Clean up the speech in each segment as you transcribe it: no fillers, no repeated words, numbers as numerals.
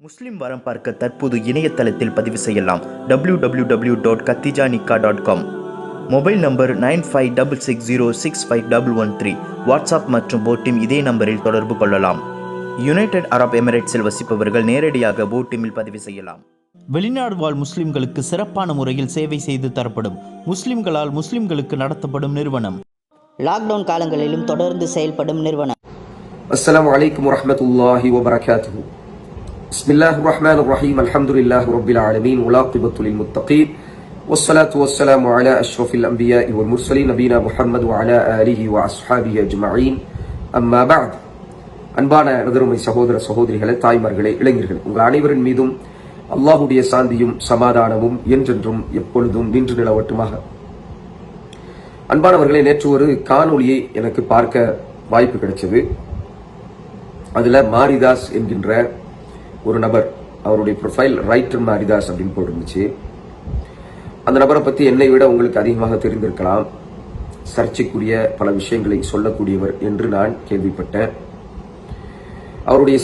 முஸ்லிம் வரம் பார்க்க தற்போது இணையதளத்தில் பதிவு செய்யலாம். www.kathijanika.com. Mobile number 9566065113. வாட்ஸ்அப் மற்றும் போட்டிம் இதே நம்பரில் தொடர்பு கொள்ளலாம். யுனைடெட் அரப் எமிரேட்ஸில் வசிப்பவர்கள் நேரடியாக போட்டிமில் பதிவு செய்யலாம். வெளிநாடு வாழ் முஸ்லிம்களுக்கு சிறப்பான முறையில் சேவை செய்து தரப்படும் முஸ்லிம்களால் முஸ்லிம்களுக்கு நடத்தப்படும் நிறுவனம். லாக்டவுன் காலங்களிலும் தொடர்ந்து செயல்படும் நிறுவனம். அஸ்ஸலாமு அலைக்கும் வரஹ்மத்துல்லாஹி வபரகாத்துஹு. பிஸ்மில்லாஹிர் ரஹ்மானிர் ரஹீம். அல்ஹம்துலில்லாஹி ரப்பில் ஆலமீன். வலாகிபத்து லில் முத்தகீன். வஸ்ஸலாத்து வஸ்ஸலாமு அலா அஷ்ரஃபில் அன்பியாஇ வல் முர்ஸலீன் நபீனா முஹம்மது வ அலா ஆலிஹி வ அஸ்ஹாபிஹி அஜ்மஈன். அம்மா பஅத். அன்பான நடுருமை சகோதர சகோதரிகளே, தாய்மார்களே, இளைஞர்களே, உங்கள் அனைவரின் மீதும் அல்லாஹ்வுடைய சாந்தியும் சமாதானமும் என்றென்றும் எப்பொழுதும் நின்று நிலவட்டுமாக. அன்பானவர்களே, நேற்று ஒரு காணொளியை எனக்கு பார்க்க வாய்ப்பு கிடைச்சது. அதுல மாரிதாஸ் என்கின்ற ஒரு நபர், அவருடைய ப்ரொஃபைல் ரைட்டர் மாரிதாஸ் அப்படின்னு போட்டுருந்துச்சு. அந்த நபரை பத்தி என்னை விட உங்களுக்கு அதிகமாக தெரிந்திருக்கலாம். சர்ச்சைக்குரிய பல விஷயங்களை சொல்லக்கூடியவர் என்று நான் கேள்விப்பட்டேன். அவருடைய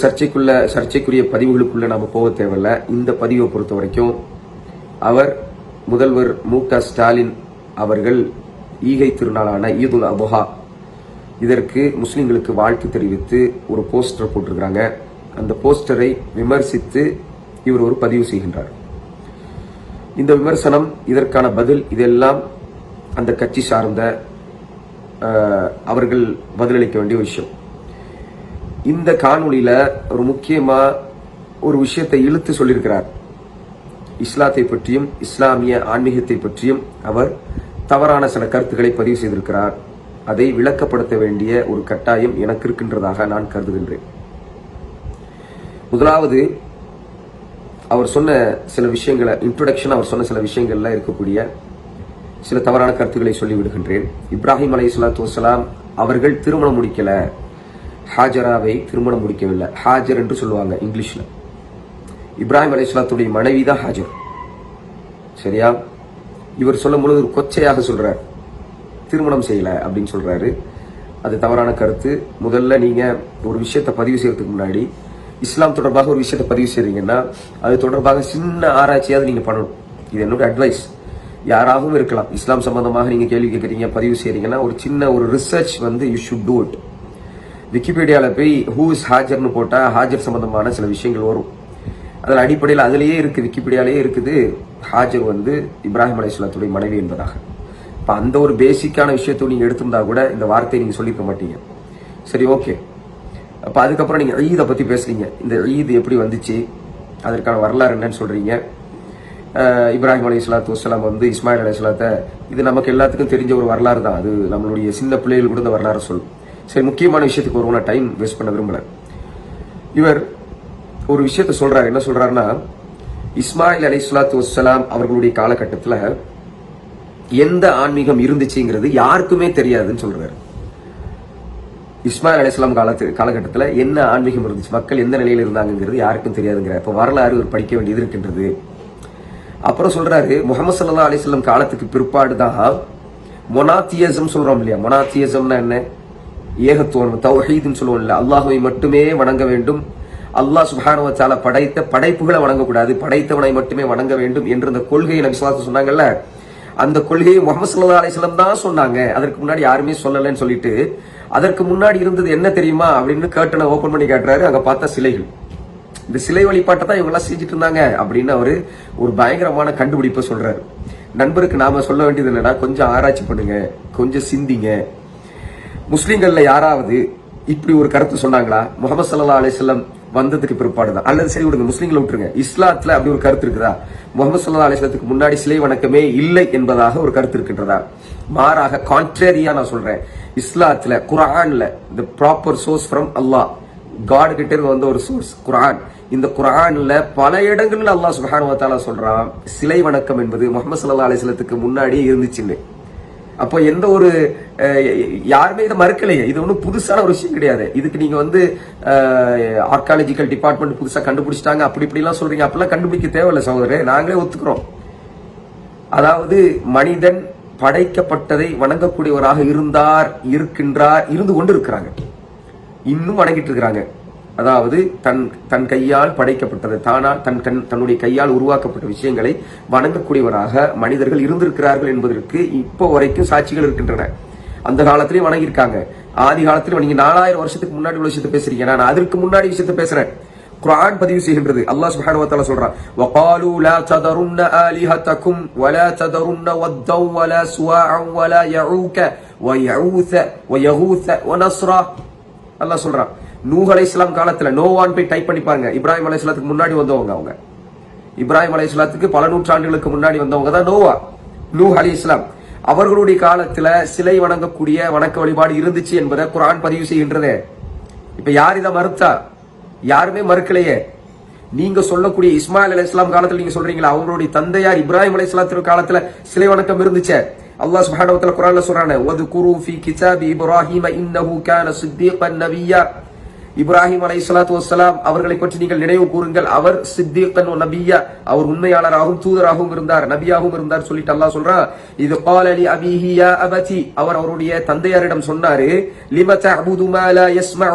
சர்ச்சைக்குரிய பதிவுகளுக்குள்ள நாம போக தேவையில்ல. இந்த பதிவை பொறுத்த வரைக்கும் அவர் முதல்வர் மு.க. ஸ்டாலின் அவர்கள் ஈகை திருநாளான ஈதுல் அத்ஹா இதற்கு முஸ்லிம்களுக்கு வாழ்த்து தெரிவித்து ஒரு போஸ்டர் போட்டிருக்கிறாங்க. அந்த போஸ்டரை விமர்சித்து இவர் ஒரு பதிவு செய்கின்றார். இந்த விமர்சனம், இதற்கான பதில், இதெல்லாம் அந்த கட்சி சார்ந்த அவர்கள் பதிலளிக்க வேண்டிய விஷயம். இந்த காணொளியில ஒரு முக்கியமா ஒரு விஷயத்தை இழுத்து சொல்லியிருக்கிறார். இஸ்லாத்தை பற்றியும் இஸ்லாமிய ஆன்மீகத்தை பற்றியும் அவர் தவறான சில கருத்துக்களை பதிவு செய்திருக்கிறார். அதை விளக்கப்படுத்த வேண்டிய ஒரு கட்டாயம் எனக்கு இருக்கின்றதாக நான் கருதுகின்றேன். முதலாவது, அவர் சொன்ன சில விஷயங்களை இன்ட்ரோடக்ஷன், அவர் சொன்ன சில விஷயங்கள்ல இருக்கக்கூடிய சில தவறான கருத்துக்களை சொல்லி விடுகின்றேன். இப்ராஹிம் அலைஹிஸ்ஸலாத்து வஸ்ஸலாம் அவர்கள் திருமணம் முடிக்கல, ஹாஜராவை திருமணம் முடிக்கவில்லை. ஹாஜர் என்று சொல்லுவாங்க இங்கிலீஷ்ல. இப்ராஹிம் அலைஹிஸ்ஸலாத்துடைய மனைவி தான் ஹாஜர். சரியா? இவர் சொல்லும் பொழுது ஒரு கொச்சையாக சொல்றார், திருமணம் செய்யல அப்படின்னு சொல்றாரு. அது தவறான கருத்து. முதல்ல நீங்க ஒரு விஷயத்தை பதிவு செய்யறதுக்கு முன்னாடி, இஸ்லாம் தொடர்பாக ஒரு விஷயத்தை பதிவு செய்றீங்கன்னா அது தொடர்பாக சின்ன ஆராய்ச்சியாவது நீங்க பண்ணணும். இது என்னோட அட்வைஸ். யாராகவும் இருக்கலாம், இஸ்லாம் சம்பந்தமாக நீங்க கேள்வி கேட்கறீங்க, பதிவு செய்றீங்கன்னா ஒரு சின்ன ஒரு research you should do it. விக்கிபீடியால போய் ஹூ இஸ் ஹாஜர்னு போட்டா ஹாஜர் சம்பந்தமான சில விஷயங்கள் வரும். அதில் அடிப்படையில் அதிலேயே இருக்கு, விக்கிபீடியாலேயே இருக்குது, ஹாஜர் இப்ராஹிம் அலைஹிஸ்ஸலாத்துடைய மனைவி என்பதாக. இப்போ அந்த ஒரு பேசிக்கான விஷயத்தை நீங்க எடுத்திருந்தா கூட இந்த வார்த்தையை நீங்க சொல்லியிருக்க மாட்டீங்க. சரி, ஓகே. அப்ப அதுக்கப்புறம் நீங்க ஈதை பத்தி பேசுறீங்க. இந்த ஈத் எப்படி வந்துச்சு, அதற்கான வரலாறு என்னன்னு சொல்றீங்க. இப்ராஹிம் அலைஹிஸ்ஸலாத்து வஸ்ஸலாம் இஸ்மாயில் அலைஹிஸ்ஸலாத்தை, இது நமக்கு எல்லாத்துக்கும் தெரிஞ்ச ஒரு வரலாறு தான். அது நம்மளுடைய சின்ன பிள்ளைகள் கூட இந்த வரலாறு சொல்லும். சரி, முக்கியமான விஷயத்துக்கு வருவோம். டைம் வேஸ்ட் பண்ண விரும்பல. இவர் ஒரு விஷயத்த சொல்றாரு. என்ன சொல்றாருன்னா, இஸ்மாயில் அலைஹிஸ்ஸலாத்து வஸ்ஸலாம் அவர்களுடைய காலகட்டத்தில் எந்த ஆன்மீகம் இருந்துச்சுங்கிறது யாருக்குமே தெரியாதுன்னு சொல்றாரு. இஸ்மாயில் அலைஹிஸ்ஸலாம் காலகட்டத்தில் என்ன ஆன்மீகம் இருந்துச்சு, மக்கள் எந்த நிலையில் இருந்தாங்கிறது யாருக்கும் தெரியாதுங்கிற இப்ப வரலாறு ஒரு படிக்க வேண்டியது இருக்கின்றது. அப்புறம் சொல்றாரு, முஹம்மது ஸல்லல்லாஹு அலைஹி வஸல்லம் காலத்துக்கு பிற்பாடுதான் மொனாத்தியசம் சொல்றோம் இல்லையா. மொனாத்தியசம்னா என்ன? ஏகத்துவம், தௌஹீத்னு சொல்லுவோம் இல்ல. அல்லாஹ்வை மட்டுமே வணங்க வேண்டும், அல்லாஹ் சுப்ஹானஹு வ தஆலா படைத்த படைப்புகளை வணங்கக்கூடாது, படைத்தவனை மட்டுமே வணங்க வேண்டும் என்ற அந்த கொள்கையை நபி ஸல்லல்லாஹு அலைஹி வஸல்லம் சொன்னாங்கல்ல. அந்த கொள்கையை முஹம்மது ஸல்லல்லாஹு அலைஹி வஸல்லம் தான் சொன்னாங்க, அதற்கு முன்னாடி யாருமே சொல்லலன்னு சொல்லிட்டு, அதற்கு முன்னாடி இருந்தது என்ன தெரியுமா அப்படின்னு கர்ட்டனை ஓபன் பண்ணி காட்டுறாரு. அங்க பார்த்தா சிலைகள். இந்த சிலை வழிபாட்டை தான் இவங்க எல்லாம் செஞ்சுட்டு இருந்தாங்க அப்படின்னு அவரு ஒரு பயங்கரமான கண்டுபிடிப்பை சொல்றாரு. நண்பருக்கு நாம சொல்ல வேண்டியது என்னன்னா, கொஞ்சம் ஆராய்ச்சி பண்ணுங்க, கொஞ்சம் சிந்திங்க. முஸ்லிம்கள்ல யாராவது இப்படி ஒரு கருத்து சொன்னாங்களா? முஹம்மது ஸல்லல்லாஹு அலைஹி வஸல்லம் வந்ததுக்கு பிற்பாடுதான். அல்லது சரி விடுங்க, முஸ்லிம்களை விட்டுருங்க, இஸ்லாத்துல அப்படி ஒரு கருத்து இருக்குதா? முஹம்மது ஸல்லல்லாஹு அலைஹி வஸல்லத்துக்கு முன்னாடி சிலை வணக்கமே இல்லை என்பதாக ஒரு கருத்து இருக்கின்றதா? மாறாக கான்ட்ரேரியா நான் சொல்றேன், இஸ்லாத்துல குர்ஆன்ல the proper source from Allah, God கிட்ட இருந்து ஒரு சோர்ஸ் குர்ஆன். இந்த குர்ஆன்ல பல இடங்கள்ல அல்லாஹ் சுப்ஹானஹு வ தஆலா சொல்றான், சிலை வணக்கம் என்பது முஹம்மது ஸல்லல்லாஹு அலைஹி வஸல்லத்துக்கு முன்னாடியே இருந்துச்சுன்னு. அப்போ எந்த ஒரு யாருமே இதை மறுக்கலையே. இது ஒன்றும் புதுசான ஒரு விஷயம் கிடையாது. இதுக்கு நீங்க ஆர்காலஜிக்கல் டிபார்ட்மெண்ட் புதுசா கண்டுபிடிச்சிட்டாங்க அப்படி இப்படிலாம் சொல்றீங்க. அப்படிலாம் கண்டுபிடிக்க தேவையில்லை சகோதரே, நாங்களே ஒத்துக்கிறோம். அதாவது மனிதன் படைக்கப்பட்டதை வணங்கக்கூடியவராக இருக்கின்றார், இருந்து கொண்டு இருக்கிறாங்க, இன்னும் வணங்கிட்டு இருக்கிறாங்க. அதாவது தன் கையால் படைக்கப்பட்டது, தன்னுடைய கையால் உருவாக்கப்பட்ட விஷயங்களை வணங்கக்கூடியவராக மனிதர்கள் இருந்திருக்கிறார்கள் என்பதற்கு இப்போ வரைக்கும் சாட்சிகள் இருக்கின்றன. அந்த காலத்திலேயும் வணங்கியிருக்காங்க, ஆதி காலத்திலும். நீங்க 4000 வருஷத்துக்கு முன்னாடி உள்ள விஷயத்தை பேசுறீங்க, நான் அதற்கு முன்னாடி விஷயத்தை பேசுறேன். குர்ஆன் பதிவு செய்கின்றது. அல்லாஹ் சுப்ஹானஹு வ தஆலா சொல்றான், வகாலு லா ததருன்ன ஆலிஹதகும் வலா ததருன்ன வத்தௌ வலா சுவாஅன் வலா யஊக வயஊஸ வயகூஸ வநஸ்ரா. அல்லாஹ் சொல்றான், நூஹ் அலைஹிஸ்ஸலாம் காலத்துல, நோவான் போய் டைப் பண்ணி பாருங்க, இப்ராஹிம் அலைஹிஸ்ஸலாத்துக்கு முன்னாடி வந்தவங்க. அவங்க இப்ராஹிம் அலைஹிஸ்ஸலாத்துக்கு பல நூற்றாண்டுகளுக்கு முன்னாடி வந்தவங்க தான் நூஹ் அலைஹிஸ்ஸலாம். அவர்களுடைய காலத்துல சிலை வணங்கக்கூடிய வணக்க வழிபாடு இருந்துச்சு என்பதை குர்ஆன் பதிவு செய்கின்றது. இப்ப யார் இதை மறுத்தா? யாருமே மறுக்கலையே. நீங்க சொல்லக்கூடிய இஸ்மாயில் அலைஹிஸ்ஸலாம் காலத்துல நீங்க சொல்றீங்களா, அவங்களுடைய தந்தையார் இப்ராஹிம் அலைஹிஸ்ஸலாத்து காலத்துல சிலை வணக்கம் இருந்துச்சு. அல்லாஹ் சுப்ஹானஹு வ தஆலா குர்ஆன்ல சொல்றானே, வதுகுரு ஃபீ கிதாபி இப்ராஹீம இன்னஹு கான சித்தீகன் நபிய்யா. இப்ராஹிம் அலைஹிஸ்ஸலாத்து வஸ்ஸலாம் அவர்களை பற்றி நீங்கள் நினைவு கூறுங்கள், அவர் சித்தீகன் நபிய்யா, அவர் உண்மையாளராகவும் தூதராகவும் இருந்தார், நபியாகவும் இருந்தார் சொல்லிட்டு அல்லாஹ் சொல்றான், இது قال لأبيه يا أبتي, அவர் அவருடைய தந்தையாரிடம் சொன்னாரு, لم تعبد ما لا يسمع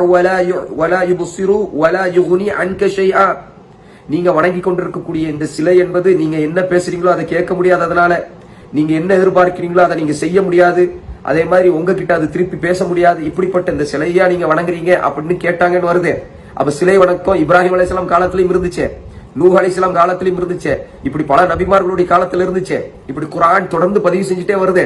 ولا يبصر ولا يغني عنك شيئا. நீங்க வணங்கி கொண்டிருக்கக்கூடிய இந்த சிலை என்பது நீங்க என்ன பேசுறீங்களோ அதை கேட்க முடியாது, அதனால நீங்க என்ன எதிர்பார்க்கிறீங்களோ அதை நீங்க செய்ய முடியாது, அதே மாதிரி உங்ககிட்ட அது திருப்பி பேச முடியாது, இப்படிப்பட்ட இந்த சிலையா நீங்க வணங்குறீங்க அப்படின்னு கேட்டாங்கன்னு வருது. அப்ப சிலை வணக்கம் இப்ராஹிம் அலைஹிஸ்ஸலாம் காலத்திலயும் இருந்துச்சு, நூஹ் அலைஹிஸ்ஸலாம் காலத்திலயும் இருந்துச்சு, இப்படி பல நபிமார்களுடைய காலத்துல இருந்துச்சு. இப்படி குர்ஆன் தொடர்ந்து பதிவு செஞ்சுட்டே வருது.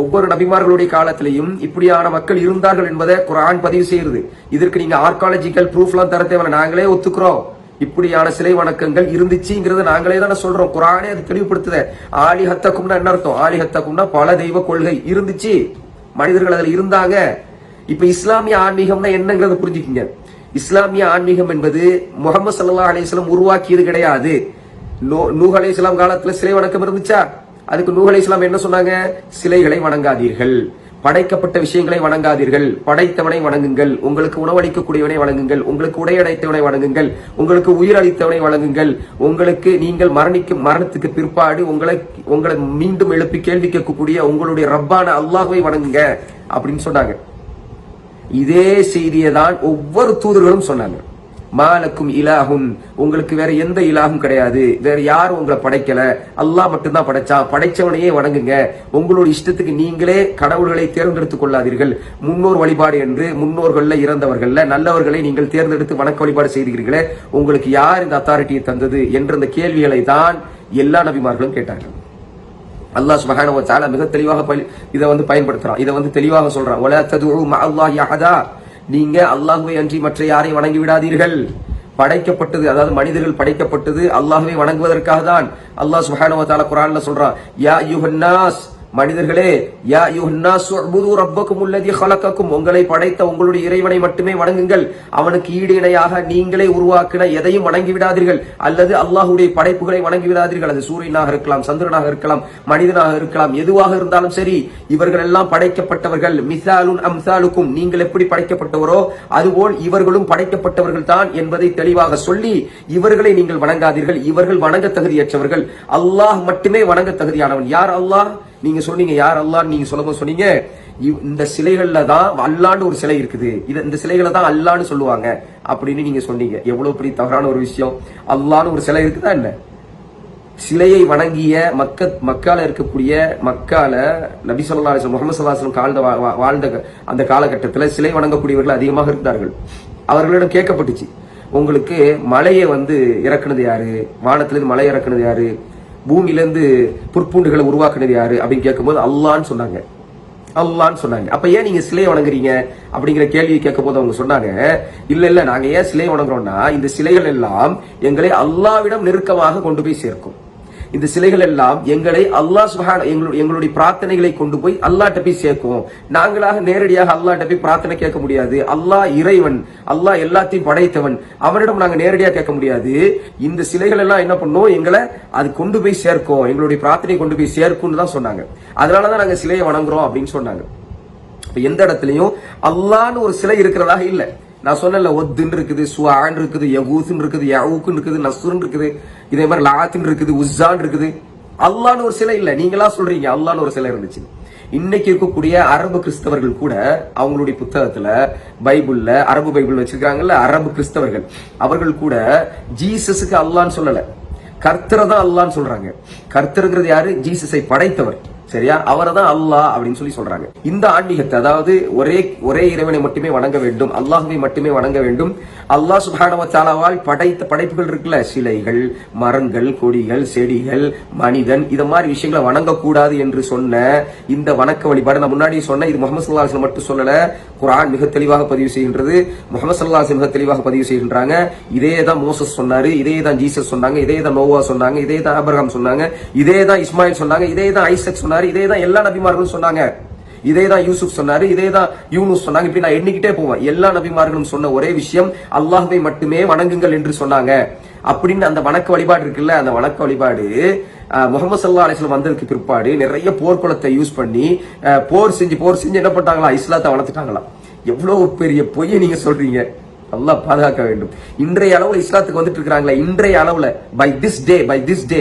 ஒவ்வொரு நபிமார்களுடைய காலத்திலையும் இப்படியான மக்கள் இருந்தார்கள் என்பதை குர்ஆன் பதிவு செய்யுது. இதற்கு நீங்க ஆர்காலஜிக்கல் ப்ரூஃப் எல்லாம் தர தேவை, நாங்களே ஒத்துக்கிறோம் இப்படியான சிலை வணக்கங்கள் இருந்துச்சுங்கிறது நாங்களே தானே சொல்றோம். குர்ஆனே அது தெளிவுபடுத்துது. ஆலிஹத்தகும்னா என்ன அர்த்தம்? ஆலிஹத்தகும்னா பல தெய்வ கொள்கை இருந்துச்சு, மனிதர்கள் அதுல இருந்தாங்க. இப்ப இஸ்லாமிய ஆன்மீகம்னா என்னங்கிறத புரிஞ்சுக்கிங்க. இஸ்லாமிய ஆன்மீகம் என்பது முஹம்மது ஸல்லல்லாஹு அலைஹி வஸல்லம் உருவாக்கியது கிடையாது. நூஹ் அலைஹிஸ்ஸலாம் காலத்துல சிலை வணக்கம் இருந்துச்சா? அதுக்கு நூஹ் அலைஹிஸ்ஸலாம் என்ன சொன்னாங்க? சிலைகளை வணங்காதீர்கள், படைக்கப்பட்ட விஷயங்களை வணங்காதீர்கள், படைத்தவனை வணங்குங்கள், உங்களுக்கு உணவளிக்கக்கூடியவனை வணங்குங்கள், உங்களுக்கு உடையடைத்தவனை வணங்குங்கள், உங்களுக்கு உயிர் அளித்தவனை வணங்குங்கள், உங்களுக்கு நீங்கள் மரணத்துக்கு பிற்பாடு உங்களை மீண்டும் எழுப்பி கேள்வி கேட்கக்கூடிய உங்களுடைய ரப்பான அல்லாஹ்வை வணங்குங்க அப்படின்னு சொன்னாங்க. இதே செய்தியை தான் ஒவ்வொரு தூதர்களும் சொன்னாங்க. மாலக்கும் இலாஹும், உங்களுக்கு வேற எந்த இலாகும் கிடையாது, வேற யாரும் உங்களை படைக்கல, அல்லாஹ் மட்டும்தான் படைச்சான், படைச்சவனையே வணங்குங்க, உங்களோட இஷ்டத்துக்கு நீங்களே கடவுள்களை தேர்ந்தெடுத்துக் கொள்ளாதீர்கள், முன்னோர் வழிபாடு என்று முன்னோர்கள்ல இறந்தவர்கள்ல நல்லவர்களை நீங்கள் தேர்ந்தெடுத்து வணக்க வழிபாடு செய்தீர்களே, உங்களுக்கு யார் இந்த அத்தாரிட்டியை தந்தது என்ற இந்த கேள்விகளை தான் எல்லா நபிமார்களும் கேட்டார்கள். அல்லாஹ் சுப்ஹானஹு வ தஆலா மிக தெளிவாக இதை பயன்படுத்துறான், இதை தெளிவாக சொல்றான். வலா ததுஉ மஅல்லாஹி அஹதா, நீங்க அல்லாஹ்வை அன்றி மற்ற யாரையும் வணங்கி விடாதீர்கள். படைக்கப்பட்டது, அதாவது மனிதர்கள் படைக்கப்பட்டது அல்லாஹ்வை வணங்குவதற்காக தான். அல்லாஹ் சுப்ஹானஹு வ தஆலா குர்ஆன்ல சொல்றான், யா அய்யுஹன்னாஸ், மனிதர்களே, யா அய்யுஹன்னாஸ் உஅ்புது ரப்பக்கும் அல்லதி خلقக்கும், உங்களை படைத்த உங்களுடைய இறைவனை மட்டுமே வணங்குங்கள், அவனுக்கு ஈடு இணையாக நீங்களே உருவாக்கின எதையும் வணங்கி விடாதீர்கள், அல்லது அல்லாஹ்வுடைய படைப்புகளை வணங்கி விடாதீர்கள். அது சூரியனாக இருக்கலாம், சந்திரனாக இருக்கலாம், மனிதனாக இருக்கலாம், எதுவாக இருந்தாலும் சரி, இவர்கள் எல்லாம் படைக்கப்பட்டவர்கள். மிசாலுன் அம்சாலுக்கும், நீங்கள் எப்படி படைக்கப்பட்டவரோ அதுபோல் இவர்களும் படைக்கப்பட்டவர்கள் தான் என்பதை தெளிவாக சொல்லி, இவர்களை நீங்கள் வணங்காதீர்கள், இவர்கள் வணங்க தகுதியற்றவர்கள், அல்லாஹ் மட்டுமே வணங்க தகுதியானவன். யார் அல்லாஹ்? நீங்க சொன்னீங்க யார் அல்லாஹ், நீங்க சொல்லும்போது சொன்னீங்க இந்த சிலைகள்ல தான் அல்லாஹ்னு ஒரு சிலை இருக்குது, இந்த சிலைகளை தான் அல்லாஹ்னு சொல்லுவாங்க அப்படின்னு நீங்க சொன்னீங்க. எவ்வளவு பெரிய தவறான ஒரு விஷயம். அல்லாஹ்னு ஒரு சிலை இருக்குதா என்ன? சிலையை வணங்கிய மக்கால இருக்கக்கூடிய மக்கால நபி ஸல்லல்லாஹு அலைஹி வஸல்லம் முஹம்மது ஸல்லல்லாஹு அலைஹி வஸல்லம் வாழ்ந்த அந்த காலகட்டத்தில் சிலை வணங்கக்கூடியவர்கள் அதிகமாக இருந்தார்கள். அவர்களிடம் கேட்கப்பட்டுச்சு, உங்களுக்கு மலையை இறக்குனது யாரு, வானத்திலிருந்து மலை இறக்குனது யாரு, பூமியிலிருந்து புற்பூண்டுகளை உருவாக்குனது யாரு அப்படின்னு கேட்கும்போது அல்லாஹ்னு சொன்னாங்க. அல்லாஹ்னு சொன்னாங்க. அப்ப ஏன் நீங்க சிலையை வணங்குறீங்க அப்படிங்கிற கேள்வியை கேட்கும் போது அவங்க சொன்னாங்க, இல்ல நாங்க ஏன் சிலையை வணங்குறோம்னா இந்த சிலைகள் எல்லாம் எங்களை அல்லாஹ்விடம் நெருக்கமாக கொண்டு போய் சேர்க்கும். இந்த சிலைகள் எல்லாம் எங்களை அல்லாஹ் சுப்ஹானஹு எங்களுடைய பிரார்த்தனைகளை கொண்டு போய் அல்லாஹ்ட்ட போய் சேர்க்கும். நாங்களாக நேரடியாக அல்லாஹ்ட்ட போய் பிரார்த்தனை கேட்க முடியாது. அல்லாஹ் இறைவன், அல்லாஹ் எல்லாத்தையும் படைத்தவன், அவனிடம் நாங்க நேரடியாக கேட்க முடியாது. இந்த சிலைகள் எல்லாம் என்ன பண்ணும், எங்களை அது கொண்டு போய் சேர்க்கும், எங்களுடைய பிரார்த்தனை கொண்டு போய் சேர்க்கும்னு தான் சொன்னாங்க. அதனாலதான் நாங்க சிலையை வணங்குறோம் அப்படின்னு சொன்னாங்க. எந்த இடத்துலயும் அல்லாஹ்னு ஒரு சிலை இருக்கிறதாக இல்ல. நான் சொன்னல, ஒத்துன்னு இருக்குது, சுவான் இருக்குது, யகூத்ன்னு இருக்குது, யஊக்குன்னு இருக்குது, நஸ்ருன்னு இருக்குது, இதே மாதிரி லாத்துன்னு இருக்குது, உஸ்ஸான் இருக்குது. அல்லாஹ்னு ஒரு சிலை இல்ல. நீங்களா சொல்றீங்க அல்லாஹ்னு ஒரு சிலை இருந்துச்சு. இன்னைக்கு இருக்கக்கூடிய அரபு கிறிஸ்தவர்கள் கூட அவங்களுடைய புத்தகத்துல பைபிள்ல அரபு பைபிள் வச்சிருக்காங்கல்ல, அரபு கிறிஸ்தவர்கள் அவர்கள் கூட ஜீசஸுக்கு அல்லான்னு சொல்லல, கர்த்தரை தான் அல்லான்னு சொல்றாங்க. கர்த்தருங்கிறது யாரு? ஜீசஸை படைத்தவர். சரியா? அவரை தான் அல்லாஹ் அப்படின்னு சொல்லி சொல்றாங்க. இந்த ஆன்மீகத்தை, அதாவது ஒரே இறைவனை மட்டுமே வணங்க வேண்டும், அல்லாஹ்வை மட்டுமே வணங்க வேண்டும், அல்லாஹ் சுப்ஹானஹு வ தஆலாவால் படைத்த படைப்புகள் இருக்குல்ல, சிலைகள், மரங்கள், கொடிகள், செடிகள், மனிதன், இத மாதிரி விஷயங்களை வணங்கக்கூடாது என்று சொன்ன இந்த வணக்க வழிபாடு நான் முன்னாடி சொன்ன, இது முஹம்மது ஸல்லல்லாஹு அலைஹி வஸல்லம் மட்டும் சொல்லல, குர்ஆன் மிக தெளிவாக பதிவு செய்கின்றது, முஹம்மது ஸல்லல்லாஹு அலைஹி வஸல்லம் மிக தெளிவாக பதிவு செய்கின்றாங்க. இதே தான் மோசஸ் சொன்னாரு, இதே தான் ஜீசஸ் சொன்னாங்க, இதே தான் நோவா சொன்னாங்க, இதே தான் ஆபிரகாம் சொன்னாங்க, இதே தான் இஸ்மாயில் சொன்னாங்க, இதே தான் ஐசக் சொன்னாரு, இதே தான் எல்லா நபிமார்களும் சொன்னாங்க, இதே தான் யூசுப் சொன்னாரு, இதே தான் யூனுஸ் சொன்னாங்க. இப்படி நான் எண்ணிக்கிட்டே போவேன். எல்லா நபிமார்களும் சொன்ன ஒரே விஷயம், அல்லாஹ்வை மட்டுமே வணங்குங்கள் என்று சொன்னாங்க. அப்படின்னு அந்த வணக்க வழிபாடு இருக்குல்ல, அந்த வணக்க வழிபாடு முஹம்மது ஸல்லல்லாஹு அலைஹி வஸல்லம் வந்ததுக்கு பிற்பாடு நிறைய போர்க்குளத்தை யூஸ் பண்ணி போர் செஞ்சு என்ன பண்ணாங்களா? இஸ்லாத்தை வளர்த்துட்டாங்களா? எவ்வளவு பெரிய பொய்யை நீங்க சொல்றீங்க. அல்லாஹ் பாதுகாக்க வேண்டும். இன்றைய அளவுல இஸ்லாத்துக்கு வந்துட்டு இருக்காங்களே, இன்றைய அளவுல by this day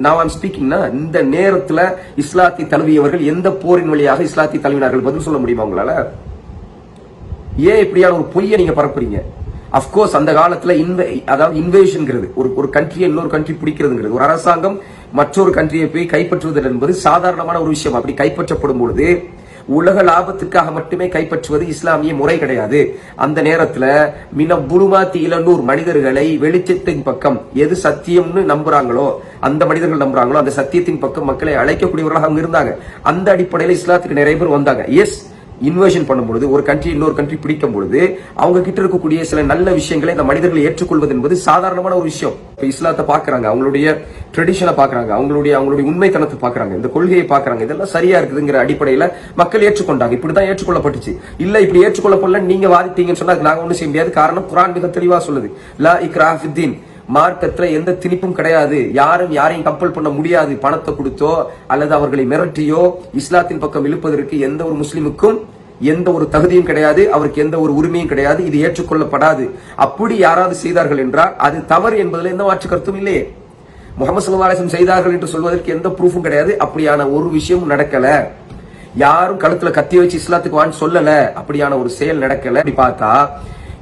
now I'm speaking, இந்த நேரத்துல இஸ்லாத்தை தழுவியவர்கள் எந்த போரின் வழியாக இஸ்லாத்தை தழுவினார்கள்? பதில் சொல்ல முடியுமா உங்களால? ஏன் இப்படியான ஒரு பொய்யை நீங்க பரப்புறீங்க? அப்கோர்ஸ் அந்த காலத்துல அதாவது இன்வேஷன்ங்கிறது, ஒரு கண்ட்ரியை இன்னொரு கண்ட்ரி பிடிக்கிறதுங்கிறது, ஒரு அரசாங்கம் மற்றொரு கண்ட்ரியை போய் கைப்பற்றுவது என்பது சாதாரணமான ஒரு விஷயம். அப்படி கைப்பற்றப்படும் பொழுது உலக லாபத்துக்காக மட்டுமே கைப்பற்றுவது இஸ்லாமிய முறை கிடையாது. அந்த நேரத்துல மினபுலுமாத்தி இளநூர் மனிதர்களை வெளிச்சத்தின் பக்கம், எது சத்தியம்னு நம்புறாங்களோ அந்த மனிதர்கள் நம்புறாங்களோ அந்த சத்தியத்தின் பக்கம் மக்களை அழைக்கக்கூடியவர்களாக அவங்க இருந்தாங்க. அந்த அடிப்படையில் இஸ்லாத்துக்கு நிறைய பேர் வந்தாங்க. எஸ், இன்வேஷன் பண்ணும்பொழுது, ஒரு கண்ட்ரி இன்னொரு கண்ட்ரி பிடிக்கும் பொழுது அவங்க கிட்ட இருக்கக்கூடிய சில நல்ல விஷயங்களை இந்த மனிதர்கள் ஏற்றுக்கொள்வது என்பது சாதாரணமான ஒரு விஷயம். இப்ப இஸ்லாத்தை பாக்குறாங்க, அவங்களுடைய ட்ரெடிஷனை பாக்குறாங்க, அவங்களுடைய உண்மைத்தனத்தை பாக்குறாங்க, இந்த கொள்கையை பாக்குறாங்க, இதெல்லாம் சரியா இருக்குதுங்கிற அடிப்படையில மக்கள் ஏற்றுக்கொண்டாங்க. இப்படிதான் ஏற்றுக்கொள்ளப்பட்டுச்சு. இல்ல இப்படி ஏற்றுக்கொள்ளப்படல நீங்க வாதிட்டீங்கன்னு சொன்னா நாங்க ஒண்ணும் செய்ய முடியாது. காரணம், குர்ஆன் மிக தெளிவா சொல்லுது, லா இக்ராஹ ஃபித்தீன், மார்க்கத்துல எந்த திணிப்பும் கிடையாது, யாரையும் கம்பல் பண்ண முடியாது. பணத்தை கொடுத்தோ அல்லது அவர்களை மிரட்டியோ இஸ்லாத்தின் பக்கம் இழுப்பதற்கு எந்த ஒரு முஸ்லிமுக்கும் எந்த ஒரு தகுதியும் கிடையாது, அவருக்கு எந்த ஒரு உரிமையும் கிடையாது. இது ஏற்றுக்கொள்ளப்படாது. அப்படி யாராவது செய்தார்கள் என்றால் அது தவறு என்பதில் எந்த மாற்று கருத்தும் இல்லையே. முஹம்மது ஸல்லல்லாஹு அலைஹி வஸல்லம் செய்தார்கள் என்று சொல்வதற்கு எந்த ப்ரூஃபும் கிடையாது. அப்படியான ஒரு விஷயமும் நடக்கல. யாரும் கழுத்துல கத்தி வச்சு இஸ்லாத்துக்கு வான்னு சொல்லல. அப்படியான ஒரு செயல் நடக்கல. அப்படி பார்த்தா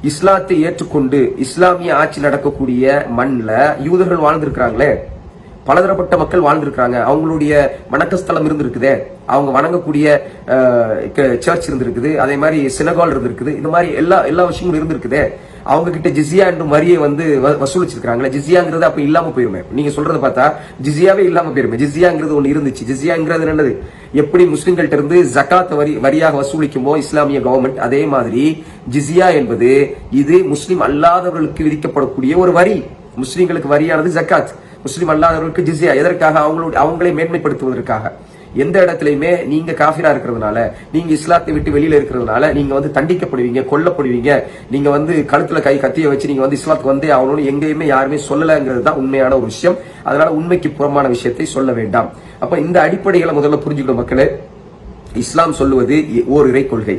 இஸ்லாத்தை ஏற்றுக்கொண்டு இஸ்லாமிய ஆட்சி நடக்கக்கூடிய மண்ல யூதர்கள் வாழ்ந்திருக்கிறாங்களே, பலதரப்பட்ட மக்கள் வாழ்ந்திருக்காங்க. அவங்களுடைய வணக்கஸ்தலம் இருந்திருக்குதே, அவங்க வணங்கக்கூடிய சர்ச் இருந்திருக்குது, அதே மாதிரி சினகால் இருந்திருக்குது, இந்த மாதிரி எல்லா விஷயங்களும் இருந்திருக்குதே. அவங்க கிட்ட ஜிஸியா என்ற வரியை வசூலிச்சிருக்காங்களே, ஜிஸியாங்கிறது அப்ப இல்லாம போயிருமே. நீங்க சொல்றத பார்த்தா ஜிஸியாவே இல்லாம போயிருமே. ஜிஸியாங்கிறது ஒண்ணு இருந்துச்சு. ஜிஸியாங்கிறது என்னது? எப்படி முஸ்லிம்கள்ட்ட இருந்து ஜகாத் வரியாக வசூலிக்குமோ இஸ்லாமிய கவர்மெண்ட், அதே மாதிரி ஜிஸியா என்பது இது முஸ்லிம் அல்லாதவர்களுக்கு விதிக்கப்படக்கூடிய ஒரு வரி. முஸ்லிம்களுக்கு வரியானது ஜகாத், முஸ்லிம் அல்லாதவர்களுக்கு ஜிஸியா. எதற்காக? அவங்களை மேன்மைப்படுத்துவதற்காக. எந்த இடத்துலயுமே நீங்க காஃபிரா இருக்கிறதுனால, நீங்க இஸ்லாத்தை விட்டு வெளியில இருக்கிறதுனால நீங்க தண்டிக்கப்படுவீங்க, கொல்லப்படுவீங்க, நீங்க கழுத்துல கத்திய வச்சு நீங்க இஸ்லாத்துக்கு வந்தே ஆகணும்னு எங்கேயுமே யாருமே சொல்லலங்கிறது தான் உண்மையான ஒரு விஷயம். அதனால உண்மைக்கு புறமான விஷயத்தை சொல்ல வேண்டாம். அப்ப இந்த அடிப்படைகளை முதல்ல புரிஞ்சுக்கணும் மக்களே. இஸ்லாம் சொல்லுவது ஓரிரை கொள்கை.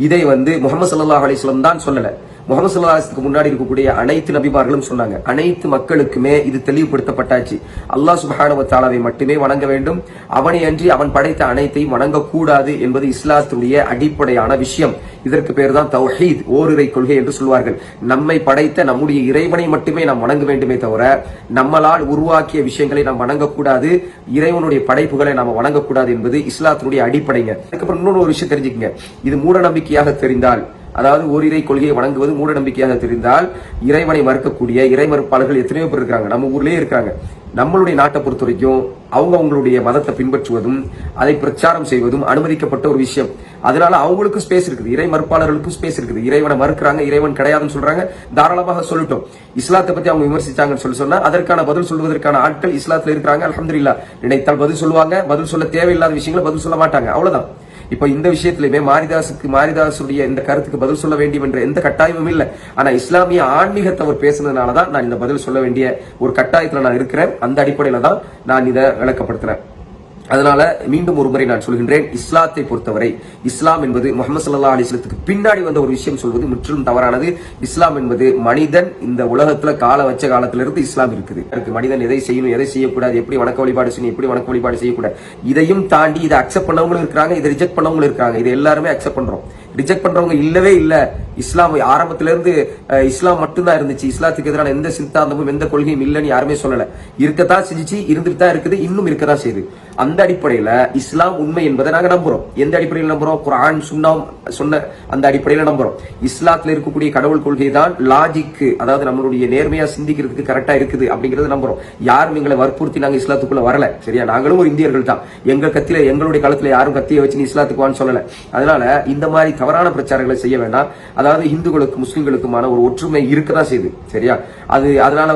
இதை முஹம்மது ஸல்லல்லாஹு அலைஹி வஸல்லம் தான் சொல்லல, முஹம்மது ஸல்லல்லாஹு அலைஹி வஸல்லம் முன்னாடி இருக்கக்கூடிய அனைத்து நபிமார்களும் சொன்னாங்க. அனைத்து மக்களுக்குமே இது தெளிவுபடுத்தப்பட்டாச்சு. அல்லாஹ் சுப்ஹானஹு வ தஆலாவை மட்டுமே வணங்க வேண்டும், அவனை அன்றி அவன் படைத்த அனைத்தையும் வணங்கக்கூடாது என்பது இஸ்லாத்துடைய அடிப்படையான விஷயம். இதற்கு பேர் தான் தௌஹீத், ஓரிரை கொள்கை என்று சொல்வார்கள். நம்மை படைத்த நம்முடைய இறைவனை மட்டுமே நாம் வணங்க வேண்டுமே தவிர நம்மளால் உருவாக்கிய விஷயங்களை நாம் வணங்கக்கூடாது, இறைவனுடைய படைப்புகளை நாம் வணங்கக்கூடாது என்பது இஸ்லாத்தினுடைய அடிப்படைங்க. அதுக்கப்புறம் இன்னொரு ஒரு விஷயம் தெரிஞ்சுக்கங்க. இது மூட நம்பிக்கையாக தெரிந்தால், அதாவது ஓரிரை கொள்கையை வணங்குவது மூட நம்பிக்கையாக தெரிந்தால், இறைவனை மறுக்கக்கூடிய இறை மறுப்பாளர்கள் எத்தனையோ பேர் இருக்காங்க, நம்ம ஊர்லயே இருக்காங்க. நம்மளுடைய நாட்டை பொறுத்த வரைக்கும் அவங்களுடைய மதத்தை பின்பற்றுவதும் அதை பிரச்சாரம் செய்வதும் அனுமதிக்கப்பட்ட ஒரு விஷயம். அதனால அவங்களுக்கும் ஸ்பேஸ் இருக்குது, இறை மறுப்பாளர்களுக்கும் ஸ்பேஸ் இருக்குது. இறைவனை மறுக்கிறாங்க, இறைவன் கிடையாதுன்னு சொல்றாங்க, தாராளமாக சொல்லட்டும். இஸ்லாத்தை பத்தி அவங்க விமர்சிச்சாங்கன்னு சொன்னா அதற்கான பதில் சொல்வதற்கான ஆட்கள் இஸ்லாத்துல இருக்கிறாங்க. அல்ஹம்துலில்லாஹ். நினைத்தால் பதில் சொல்லுவாங்க, பதில் சொல்ல தேவையில்லாத விஷயங்களை பதில் சொல்ல மாட்டாங்க, அவ்வளவுதான். இப்ப இந்த விஷயத்திலுமே மாரிதாசுடைய இந்த கருத்துக்கு பதில் சொல்ல வேண்டும் என்ற எந்த கட்டாயமும் இல்லை. ஆனா இஸ்லாமிய ஆன்மீகத்தை அவர் பேசுனதுனாலதான் நான் இந்த பதில் சொல்ல வேண்டிய ஒரு கட்டாயத்துல நான் இருக்கிறேன். அந்த அடிப்படையில தான் நான் இதை விளக்கப்படுத்துறேன். அதனால மீண்டும் ஒருமுறை நான் சொல்கின்றேன், இஸ்லாத்தை பொறுத்தவரை இஸ்லாம் என்பது முஹம்மது ஸல்லல்லாஹு அலைஹி வஸல்லத்துக்கு பின்னாடி வந்த ஒரு விஷயம் சொல்வது முற்றிலும் தவறானது. இஸ்லாம் என்பது மனிதன் இந்த உலகத்துல வச்ச காலத்திலிருந்து இஸ்லாம் இருக்குது. மனிதன் எதை செய்யணும், எதை செய்யக்கூடாது, எப்படி வணக்க வழிபாடு செய்யணும், எப்படி வணக்க வழிபாடு செய்யக்கூடாது, இதையும் தாண்டி இதை அக்செப்ட் பண்ணவங்களும் இருக்காங்க, இதை ரிஜெக்ட் பண்ணவங்களும் இருக்காங்க. இது எல்லாருமே அக்செப்ட் பண்றோம். ரிஜெக்ட் பண்றவங்க இல்லவே இல்ல. இஸ்லாம் ஆரம்பத்திலிருந்து இஸ்லாம் மட்டும்தான் இருந்துச்சு, இஸ்லாத்துக்கு எதிரான எந்த சித்தாந்தமும் எந்த கொள்கையும் இல்லைன்னு யாருமே சொல்லல. இருக்கத்தான் செஞ்சுச்சு, இருந்துட்டு தான் இருக்குது, இன்னும் இருக்கதான் செய்யுது. அந்த அடிப்படையில இஸ்லாம் உண்மை என்பதை நாங்க நம்புறோம். எந்த அடிப்படையில் நம்புறோம்? குர்ஆன் சுன்னா சொன்ன அந்த அடிப்படையில நம்புறோம். இஸ்லாத்துல இருக்கக்கூடிய கடவுள் கொள்கை தான் லாஜிக், அதாவது நம்மளுடைய நேர்மையா சிந்திக்கிறதுக்கு கரெக்டா இருக்குது அப்படிங்கறது நம்புறோம். யாரும் எங்களை வற்புறுத்தி நாங்க இஸ்லாத்துக்குள்ள வரல, சரியா? நாங்களும் ஒரு இந்தியர்கள் தான். எங்களுடைய காலத்துல யாரும் கத்திய வச்சு இஸ்லாத்துக்கு வான்னு சொல்லல. அதனால இந்த மாதிரி தவறான பிரச்சாரங்களை செய்ய வேண்டாம். அதாவது இந்துக்களுக்கு முஸ்லிம்களுக்குமான ஒரு ஒற்றுமை இருக்கதான் செய்யுது, சரியா? அதனால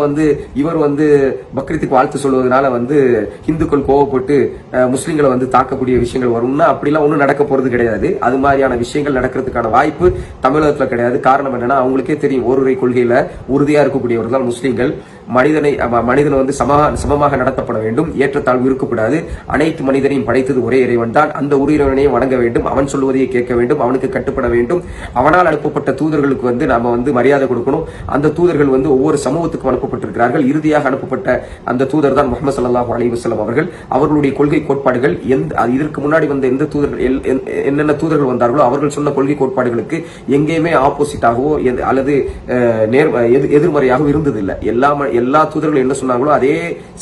இவர் பக்ரீத்துக்கு வாழ்த்து சொல்வதனால இந்துக்கள் கோவப்பட்டு முஸ்லிம்களை தாக்கக்கூடிய விஷயங்கள் வரும்னா அப்படிலாம் ஒன்றும் நடக்க போறது கிடையாது. அது மாதிரியான விஷயங்கள் நடக்கிறதுக்கான வாய்ப்பு தமிழகத்துல கிடையாது. காரணம் என்னன்னா, அவங்களுக்கே தெரியும், ஓருரை கொள்கையில உறுதியா இருக்கக்கூடியவர்கள் முஸ்லிம்கள். மனிதன் சமமாக நடத்தப்பட வேண்டும், ஏற்றத்தாழ்வு இருக்கக்கூடாது. அனைத்து மனிதனையும் படைத்தது ஒரே இறைவன் தான். அந்த ஒரு இறைவனையும் வணங்க வேண்டும், அவன் சொல்வதையே கேட்க வேண்டும், அவனுக்கு கட்டுப்பட வேண்டும். அவனால் அனுப்பப்பட்ட தூதர்களுக்கு நாம மரியாதை கொடுக்கணும். அந்த தூதர்கள் ஒவ்வொரு சமூகத்துக்கும் அனுப்பப்பட்டிருக்கிறார்கள். இறுதியாக அனுப்பப்பட்ட அந்த தூதர் தான் முஹம்மது ஸல்லல்லாஹு அலைஹி வஸல்லம் அவர்கள். அவர்களுடைய கொள்கை கோட்பாடுகள் இதற்கு முன்னாடி வந்த எந்த தூதர்கள் என்னென்ன தூதர்கள் வந்தார்களோ அவர்கள் சொன்ன கொள்கை கோட்பாடுகளுக்கு எங்கேயுமே ஆப்போசிட்டாகவோ அல்லது எதிர்மறையாகவும் இருந்ததில்லை. எல்லா தூதர்களும் என்ன சொன்னாங்களோ அதே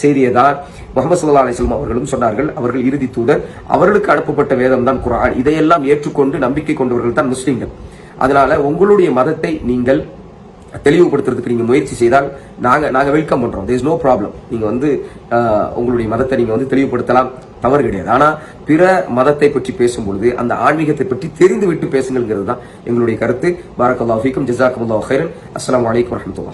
செய்தியை தான் முஹம்மது ஸல்லல்லாஹு அலைஹி வஸல்லம் அவர்களும் சொன்னார்கள். அவர்கள் இறுதி தூதர். அவர்களுக்கு அனுப்பப்பட்ட வேதம் தான் குர்ஆன். இதையெல்லாம் ஏற்றுக்கொண்டு நம்பிக்கை கொண்டவர்கள் தான் முஸ்லிம்கள். அதனால உங்களுடைய மதத்தை நீங்கள் தெளிவுபடுத்துறதுக்கு நீங்க முயற்சி செய்தால் நாங்க வெல்கம் பண்றோம். There is no problem. நீங்க உங்களுடைய மதத்தை நீங்க தெளிவுபடுத்தலாம், தவறு கிடையாது. ஆனா பிற மதத்தை பற்றி பேசும்பொழுது அந்த ஆன்மீகத்தை பற்றி தெரிந்து விட்டு பேசுங்கிறது தான் எங்களுடைய கருத்து. பாரக்கல்லாஹு ஃபீக்கும், ஜஸாக்குமுல்லாஹு கைரன். அஸ்ஸலாமு அலைக்கும் வரஹ்மத்துல்லாஹ்.